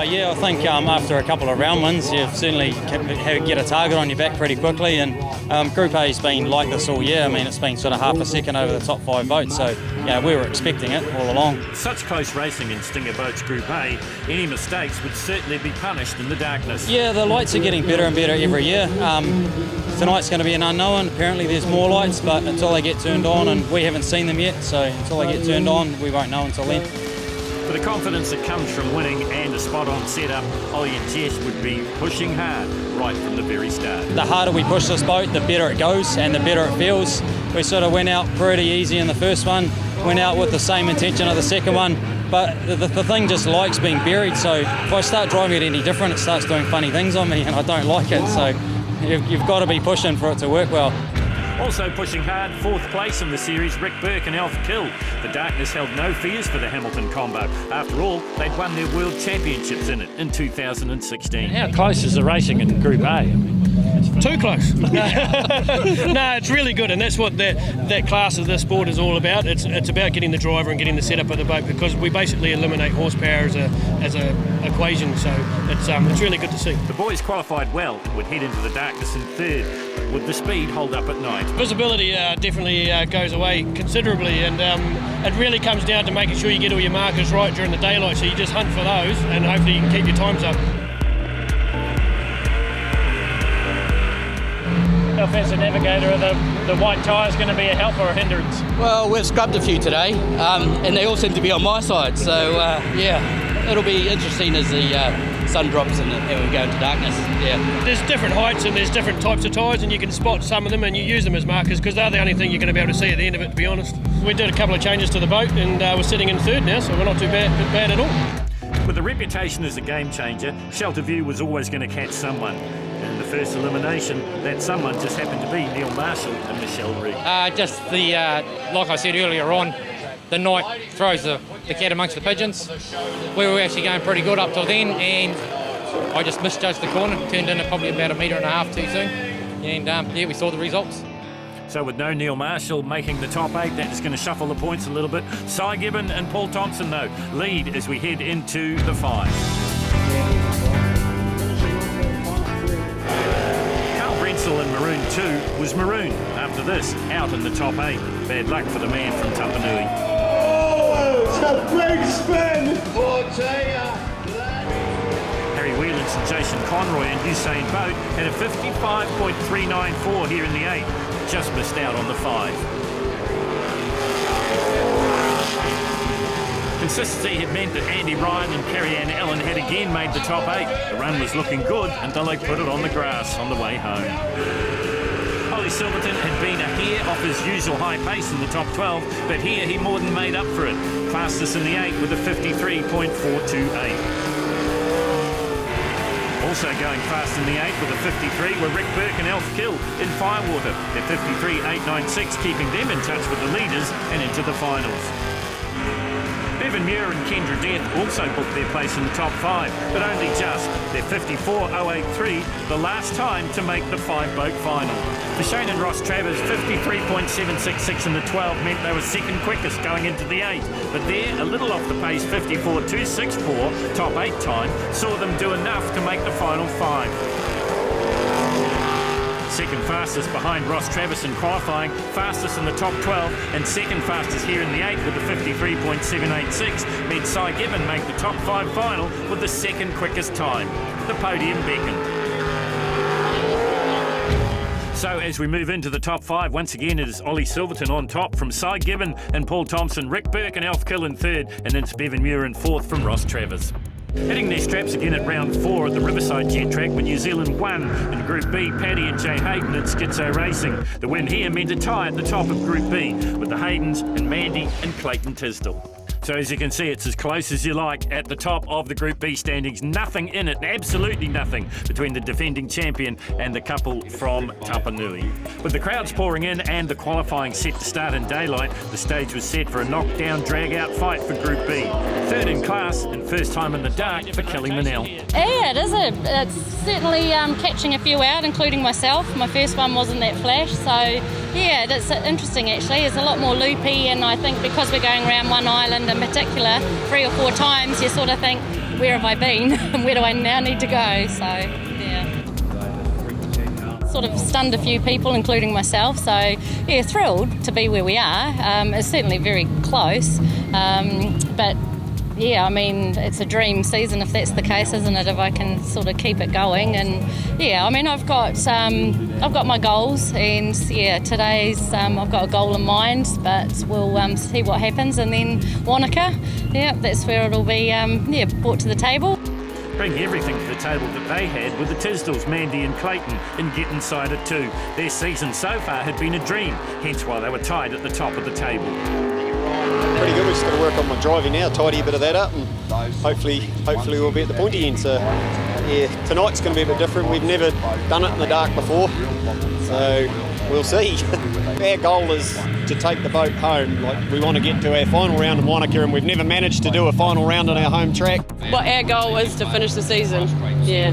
Yeah, I think after a couple of round wins, you certainly get a target on your back pretty quickly, and Group A's been like this all year. I mean, it's been sort of half a second over the top 5 boats, so yeah, we were expecting it all along. Such close racing in Stinger Boats Group A, any mistakes would certainly be punished in the darkness. Yeah, the lights are getting better and better every year. Tonight's going to be an unknown. Apparently there's more lights, but until they get turned on, and we haven't seen them yet, so until they get turned on, we won't know until then. For the confidence that comes from winning and a spot-on setup, Ollie and Jess would be pushing hard right from the very start. The harder we push this boat, the better it goes and the better it feels. We sort of went out pretty easy in the first one, went out with the same intention of the second one, but the thing just likes being buried, so if I start driving it any different, it starts doing funny things on me and I don't like it, so you've got to be pushing for it to work well. Also pushing hard, 4th place in the series, Rick Burke and Alf Kill. The darkness held no fears for the Hamilton combo. After all, they'd won their World Championships in it in 2016. How close is the racing in Group A? Too close. No, it's really good, and that's what that class of this sport is all about. It's about getting the driver and getting the setup of the boat, because we basically eliminate horsepower as a equation. So it's really good to see. The boys qualified well, would head into the darkness in 3rd. Would the speed hold up at night? Visibility definitely goes away considerably, and it really comes down to making sure you get all your markers right during the daylight. So you just hunt for those, and hopefully you can keep your times up. How fast a navigator are the white tyres going to be a help or a hindrance? Well, we've scrubbed a few today, and they all seem to be on my side. So yeah, it'll be interesting as the sun drops and we go into darkness. Yeah. There's different heights and there's different types of tyres, and you can spot some of them and you use them as markers, because they're the only thing you're going to be able to see at the end of it, to be honest. We did a couple of changes to the boat, and we're sitting in 3rd now, so we're not too bad at all. With a reputation as a game changer, Shelter View was always going to catch someone. In the first elimination, that someone just happened to be Neil Marshall and Michelle Reed. Just the, like I said earlier on, the night throws the cat amongst the pigeons. We were actually going pretty good up till then, and I just misjudged the corner, turned in at probably about 1.5 metres too soon, and yeah, we saw the results. So with no Neil Marshall making the top 8, that is going to shuffle the points a little bit. Cy Gibbon and Paul Thompson, though, lead as we head into the 5. In Maroon 2 was Maroon. After this, out in the top 8. Bad luck for the man from Tapanui. Oh, it's a big spin for Tia. Harry Whelans and Jason Conroy and Usain Boat had a 55.394 here in the 8. Just missed out on the 5. Consistency had meant that Andy Ryan and Carrie-Anne Allen had again made the top 8. The run was looking good until they put it on the grass on the way home. Ollie Silverton had been a hair off his usual high pace in the top 12, but here he more than made up for it. Fastest in the 8 with a 53.428. Also going fast in the 8 with a 53 were Rick Burke and Alf Kill in Firewater. Their 53.896 keeping them in touch with the leaders and into the finals. Bevan Muir and Kendra Death also booked their place in the top 5, but only just. Their 54.083, the last time to make the 5-boat final. For Shane and Ross Travers, 53.766 in the 12 meant they were second quickest going into the 8, but there, a little off the pace 54.264, top 8 time, saw them do enough to make the final 5. Second fastest behind Ross Travis in qualifying, fastest in the top 12, and second fastest here in the 8 with the 53.786 meant Cy Gibbon make the top 5 final with the second quickest time. The podium beckoned. So as we move into the top 5, once again it is Ollie Silverton on top from Cy Gibbon and Paul Thompson, Rick Burke and Alf Kill in 3rd, and then it's Bevan Muir in 4th from Ross Travers. Hitting their straps again at round 4 at the Riverside Jet Track when New Zealand won in Group B, Paddy and Jay Hayden and Schizo Racing. The win here meant a tie at the top of Group B with the Haydens and Mandy and Clayton Tisdall. So as you can see, it's as close as you like at the top of the Group B standings. Nothing in it, absolutely nothing, between the defending champion and the couple from Tapanui. With the crowds pouring in and the qualifying set to start in daylight, the stage was set for a knockdown, drag-out fight for Group B. 3rd in class and first time in the dark for Kelly Manel. Yeah, it is. It's certainly catching a few out, including myself. My first one wasn't that flash, so yeah, it's interesting actually. It's a lot more loopy, and I think because we're going around one island in particular 3 or 4 times, you sort of think, where have I been and where do I now need to go? So, yeah. Sort of stunned a few people, including myself. So, yeah, thrilled to be where we are. It's certainly very close, but yeah, I mean, it's a dream season if that's the case, isn't it? If I can sort of keep it going, and yeah, I mean, I've got my goals, and yeah, today's I've got a goal in mind, but we'll see what happens, and then Wanaka, yeah, that's where it'll be brought to the table. Bring everything to the table that they had with the Tisdalls, Mandy and Clayton, in getting side at 2. Their season so far had been a dream, hence why they were tied at the top of the table. Pretty good. We've just got to work on my driving now, tidy a bit of that up, and hopefully we'll be at the pointy end. So yeah, tonight's going to be a bit different. We've never done it in the dark before, so we'll see. Our goal is to take the boat home. Like, we want to get to our final round in Wanaka, and we've never managed to do a final round on our home track. Well, our goal is to finish the season. Yeah,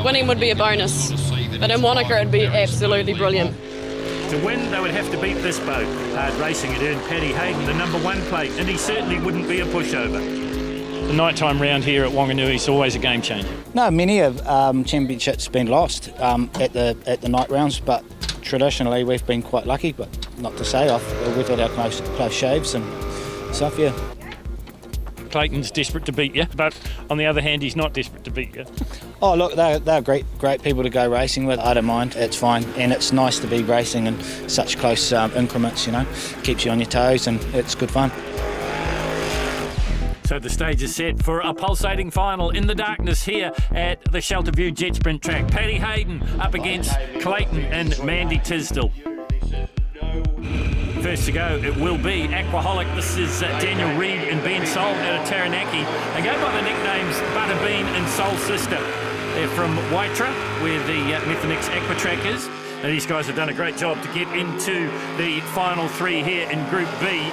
winning would be a bonus, but in Wanaka it'd be absolutely brilliant. To win, they would have to beat this boat. Hard racing had earned Paddy Hayden the number 1 plate, and he certainly wouldn't be a pushover. The nighttime round here at Wanganui is always a game changer. No, many of championships been lost at the night rounds, but traditionally we've been quite lucky. But not to say we've had our close shaves and stuff. Yeah. Clayton's desperate to beat you, but on the other hand, he's not desperate to beat you. Oh, look, they're great people to go racing with. I don't mind, it's fine. And it's nice to be racing in such close increments, you know. Keeps you on your toes and it's good fun. So the stage is set for a pulsating final in the darkness here at the Shelterview Jetsprint track. Paddy Hayden up against Clayton and Mandy Tisdall. First to go, it will be Aquaholic. This is Daniel Reid and Ben Sol out of Taranaki. They go by the nicknames Butterbean and Soul Sister. They're from Waitra, where the Methanix Aqua track is. And these guys have done a great job to get into the final 3 here in Group B.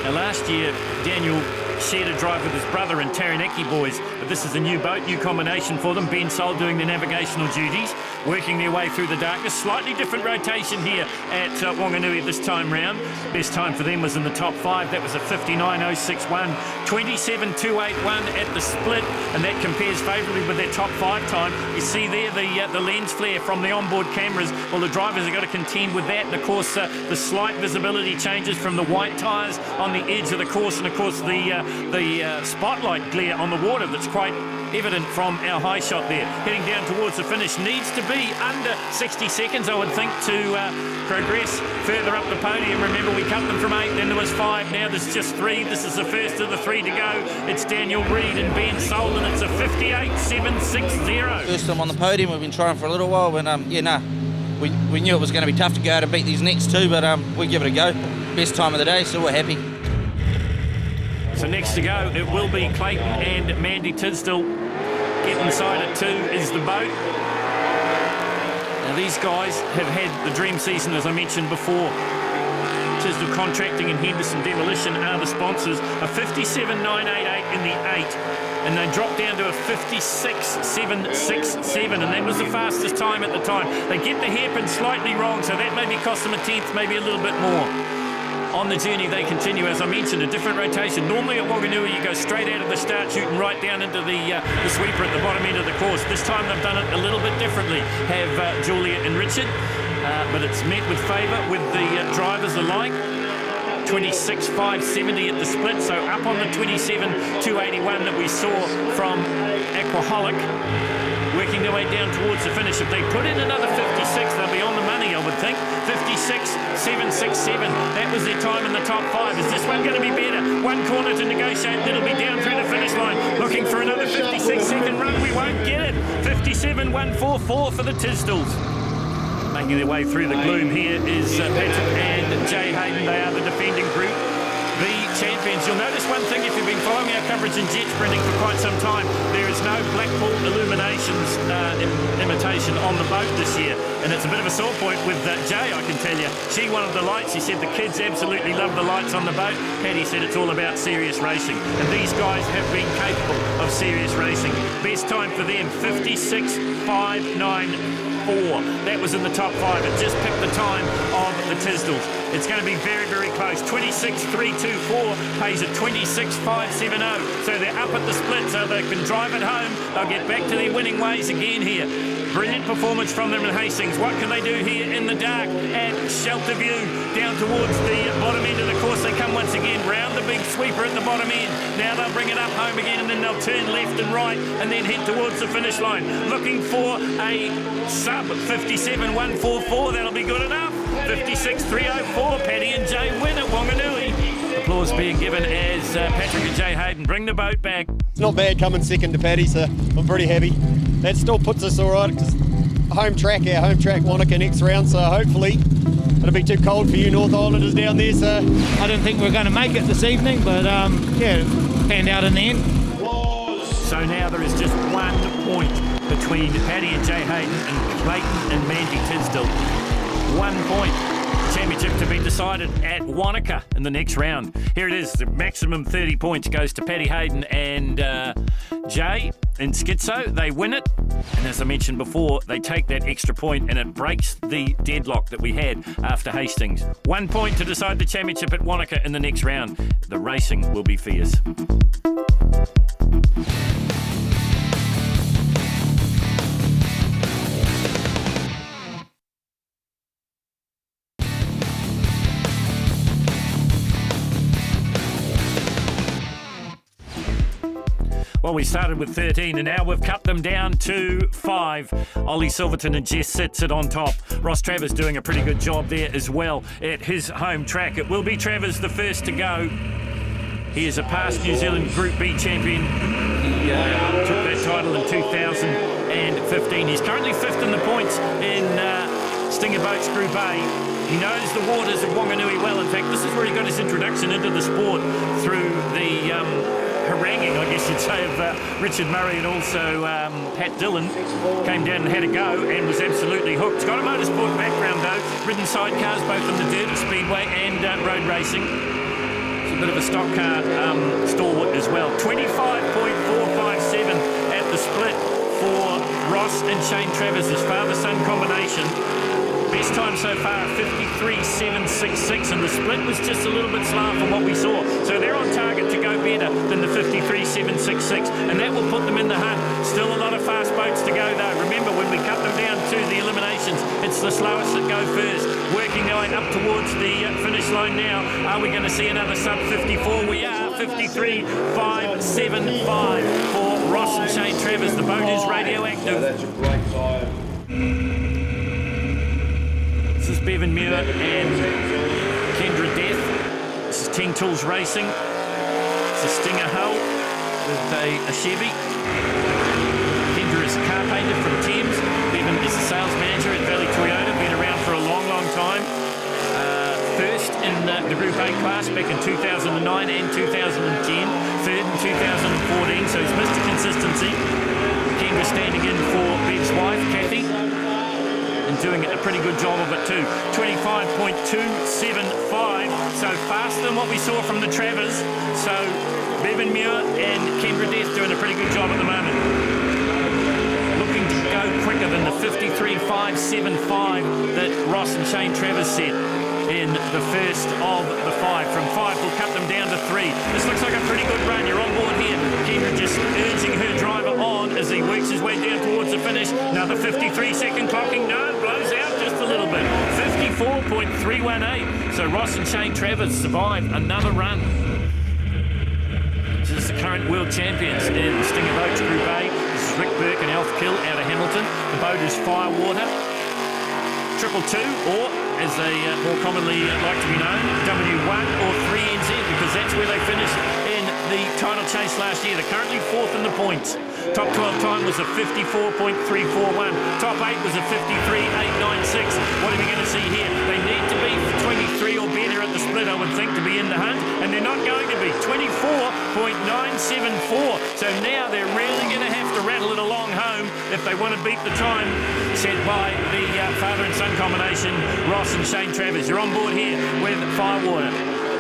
Now, last year, Daniel shared a drive with his brother and Taranaki boys, but this is a new boat, new combination for them. Ben Sol doing the navigational duties, working their way through the darkness. Slightly different rotation here at Wanganui this time round. Best time for them was in the top 5. That was a 59.061, 27.281 at the split, and that compares favourably with their top 5 time. You see there the lens flare from the onboard cameras. Well, the drivers have got to contend with that, and of course the slight visibility changes from the white tyres on the edge of the course, and of course the spotlight glare on the water that's quite evident from our high shot there. Heading down towards the finish, needs to be under 60 seconds, I would think, to progress further up the podium. Remember, we cut them from 8, then there was 5, now there's just 3. This is the first of the 3 to go. It's Daniel Reid and Ben Sol, and it's a 58.760. First time on the podium, we've been trying for a little while, and we knew it was going to be tough to go to beat these next 2, but we give it a go. Best time of the day, so we're happy. So next to go, it will be Clayton and Mandy Tisdall. Getting inside at 2 is the boat. Now these guys have had the dream season, as I mentioned before. Tisdall Contracting and Henderson Demolition are the sponsors. A 57.988 in the 8. And they dropped down to a 56.767, and that was the fastest time at the time. They get the hairpin slightly wrong, so that maybe cost them a 10th, maybe a little bit more. On the journey they continue, as I mentioned, a different rotation. Normally at Wanganui you go straight out of the start, shooting right down into the sweeper at the bottom end of the course. This time they've done it a little bit differently, have Julia and Richard, but it's met with favour with the drivers alike. 26.570 at the split, so up on the 27.281 that we saw from Aquaholic. Working their way down towards the finish. If they put in another 56, they'll be on the money, I would think. 56.767. That was their time in the top 5. Is this one going to be better? One corner to negotiate. It'll be down through the finish line. Looking for another 56-second run. We won't get it. 57.144 for the Tisdalls. Making their way through the gloom here is Patrick and Jay Hayden. They are the defending Group B champions. You'll notice one thing if you've been following our coverage in jet sprinting for quite some time. There is no Blackpool Illuminations imitation on the boat this year, and it's a bit of a sore point with Jay, I can tell you. She wanted the lights. She said the kids absolutely love the lights on the boat. Paddy said it's all about serious racing, and these guys have been capable of serious racing. Best time for them, 56.594. That was in the top 5. It just picked the time of the Tisdals. It's going to be very, very close. 26.324 pays a 26.570. So they're up at the split, so they can drive it home. They'll get back to their winning ways again here. Brilliant performance from them in Hastings. What can they do here in the dark at Shelter View? Down towards the bottom end of the course they come once again. Round the big sweeper at the bottom end. Now they'll bring it up home again, and then they'll turn left and right and then head towards the finish line. Looking for a sub 57.144. That'll be good enough. 56.304. Paddy and Jay win at Wanganui. Applause being given as Patrick and Jay Hayden bring the boat back. It's not bad coming second to Paddy, so I'm pretty happy. That still puts us all right, because our home track Wanaka next round, so hopefully it'll be too cold for you North Islanders down there. So I didn't think we were going to make it this evening, but yeah, panned out in the end. So now there is just 1 point between Paddy and Jay Hayden and Clayton and Mandy Tisdall. 1 point. Championship to be decided at Wanaka in the next round. Here it is. The maximum 30 points goes to Paddy Hayden and Jay in Schizo. They win it. And as I mentioned before, they take that extra point and it breaks the deadlock that we had after Hastings. 1 point to decide the championship at Wanaka in the next round. The racing will be fierce. Well, we started with 13 and now we've cut them down to 5. Ollie Silverton and Jess sits it on top. Ross Travers doing a pretty good job there as well at his home track. It will be Travers the first to go. He is a past New Zealand Group B champion. He took that title in 2015. He's currently 5th in the points in Stinger Boats Group A. He knows the waters of Wanganui well. In fact, this is where he got his introduction into the sport, through the haranguing, I guess you'd say, of Richard Murray and also Pat Dillon. Came down and had a go and was absolutely hooked. He's got a motorsport background though, ridden sidecars both in the dirt, speedway and road racing. It's a bit of a stock car stalwart as well. 25.457 at the split for Ross and Shane Travers, his father-son combination. Best time so far, 53.766, and the split was just a little bit slower from what we saw. So they're on target to go better than the 53.766, and that will put them in the hunt. Still a lot of fast boats to go though. Remember, when we cut them down to the eliminations, it's the slowest that go first. Working their way up towards the finish line now. Are we going to see another sub 54? We are. 53.575 for Ross and Shane Travers. The boat is radioactive. That's a great time. This is Bevan Muir and Kendra Death. This is Ting Tools Racing. It's a Stinger hull with a Chevy. Kendra is a car painter from Thames. Bevan is a sales manager at Valley Toyota. Been around for a long, long time. First in the Group A class back in 2009 and 2010. Third in 2014, so he's Mr. Consistency. Kendra standing in for Bev's wife, Kathy, and doing a pretty good job of it too. 25.275, so faster than what we saw from the Travers. So Bevan Muir and Kendra Death doing a pretty good job at the moment. Looking to go quicker than the 53.575 that Ross and Shane Travers set in the first of the 5. From 5, we'll cut them down to 3. This looks like a pretty good run. You're on board here. Kendra just urging her driver on as he works his way down towards the finish. Another 53-second clocking. No, it blows out just a little bit. 54.318. So Ross and Shane Travers survive another run. This is the current world champions in Stinger Boats Group A. This is Rick Burke and Alf Kill out of Hamilton. The boat is Firewater. 222, or as they more commonly like to be known, W1 or 3NZ, because that's where they finished in the title chase last year. They're currently 4th in the points. Top 12 time was a 54.341. Top 8 was a 53.896. What are we going to see here? They need to be 23 or better at the split, I would think, to be in the hunt, and they're not going to be. 24.974. So now they're really going to have to rattle it along home if they want to beat the time set by the father and son combination, Ross and Shane Travers. You're on board here with Firewater.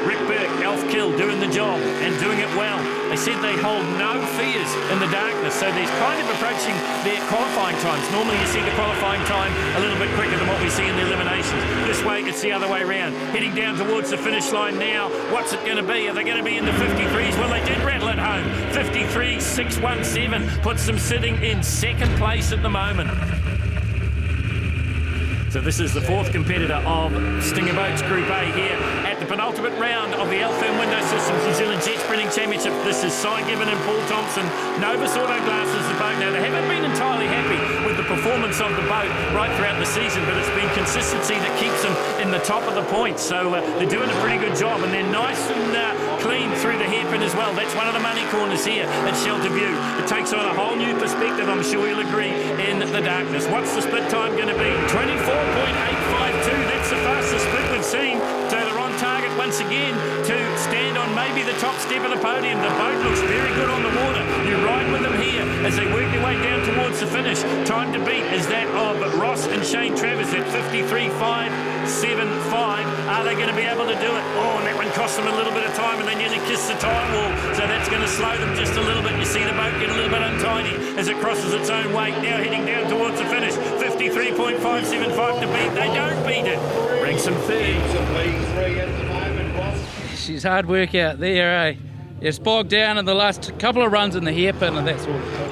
Rick Burke, Alf Elf Kill doing the job and doing it well. They said they hold no fears in the darkness, so they're kind of approaching their qualifying times. Normally you see the qualifying time a little bit quicker than what we see in the eliminations. This way, it's the other way around. Heading down towards the finish line now. What's it going to be? Are they going to be in the 53s? Well, they did rattle it home. 53.617 puts them sitting in second place at the moment. So this is the fourth competitor of Stinger Boats Group A here at the penultimate round of the L-Firm Window Systems New Zealand Jet Sprinting Championship. This is Cy Gibbon and Paul Thompson. Novus Auto Glasses the boat. Now, they haven't been entirely happy with the performance of the boat right throughout the season, but it's been consistency that keeps them in the top of the points. So they're doing a pretty good job, and they're nice and clean through the hairpin as well. That's one of the money corners here at Shelter View. It takes on a whole new perspective, I'm sure you'll agree, in the darkness. What's the split time going to be? 24.852. That's the fastest split we've seen. So they're on target once again to stand on maybe the top step of the podium. The boat looks very good on the water. You ride with them here as they work their way down towards the finish. Time to beat is that of Ross and Shane Travers at 53.575. Are they going to be able to do it? Oh, and that one cost them a little bit of time, and they nearly kissed the time wall. So that's going to slow them just a little bit. You see the boat get a little bit untidy as it crosses its own weight. Now heading down towards the finish. 53.575 to beat. They don't beat it. Brings them third. She's hard work out there, eh? It's bogged down in the last couple of runs in the hairpin and that sort of thing.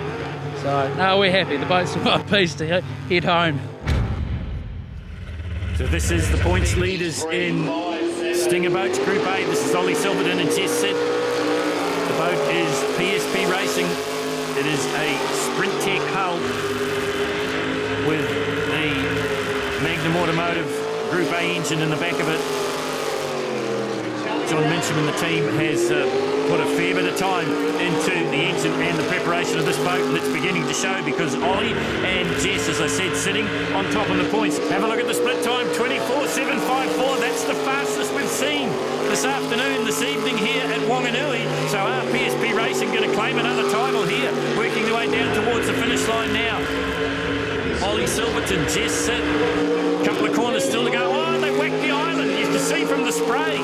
So, no, we're happy. The boat's a piece to head home. So this is the points leaders in Stinger Boats Group A. This is Ollie Silverton and Jess Sit. The boat is PSP Racing. It is a Sprint Tech hull with the Magnum Automotive Group A engine in the back of it. John Mincham and the team has put a fair bit of time into the engine and the preparation of this boat, and it's beginning to show because Ollie and Jess, as I said, sitting on top of the points. Have a look at the split time, 24.754. That's the fastest we've seen this afternoon, this evening here at Wanganui. So are PSP Racing going to claim another title here, working their way down towards the finish line now. Ollie Silverton, Jess Sit, couple of corners still to go. Oh, they whacked the island. You can see from the spray.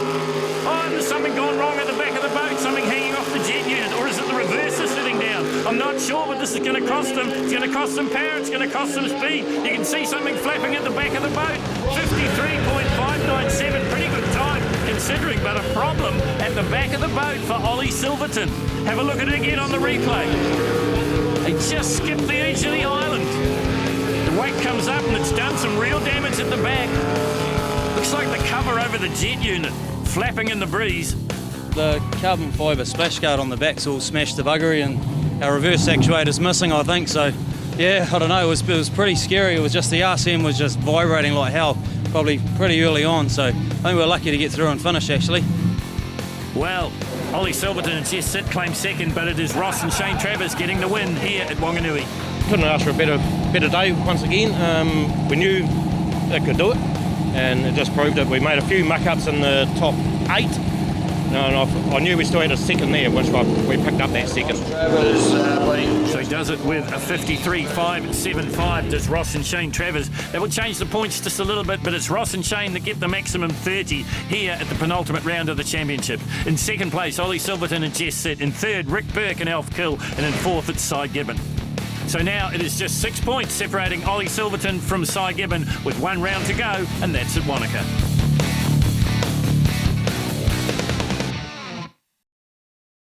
Oh, there's something gone wrong at the back of the boat, something hanging off the jet unit, or is it the reverser sitting down? I'm not sure, but this is going to cost them. It's going to cost them power, it's going to cost them speed. You can see something flapping at the back of the boat. 53.597, pretty good time considering, but a problem at the back of the boat for Ollie Silverton. Have a look at it again on the replay. They just skipped the edge of the island. The weight comes up and it's done some real damage at the back. Looks like the cover over the jet unit flapping in the breeze. The carbon fibre splash guard on the back's all smashed to buggery, and our reverse actuator's missing, I think. So, yeah, I don't know, it was pretty scary. It was just the RCM was just vibrating like hell, probably pretty early on. So I think we were lucky to get through and finish, actually. Well, Ollie Silverton and Jess Sit claim second, but it is Ross and Shane Travers getting the win here at Wanganui. Couldn't ask for a better day once again. We knew they could do it, and it just proved it. We made a few muck-ups in the top 8, and I knew we still had a second there, which we picked up that second. So he does it with a 53.575, does Ross and Shane Travers. That will change the points just a little bit, but it's Ross and Shane that get the maximum 30 here at the penultimate round of the championship. In second place, Ollie Silverton and Jess Sit. In third, Rick Burke and Elf Kill. And in fourth, it's Cy Gibbon. So now it is just 6 points separating Ollie Silverton from Cy Gibbon with 1 round to go, and that's at Wanaka.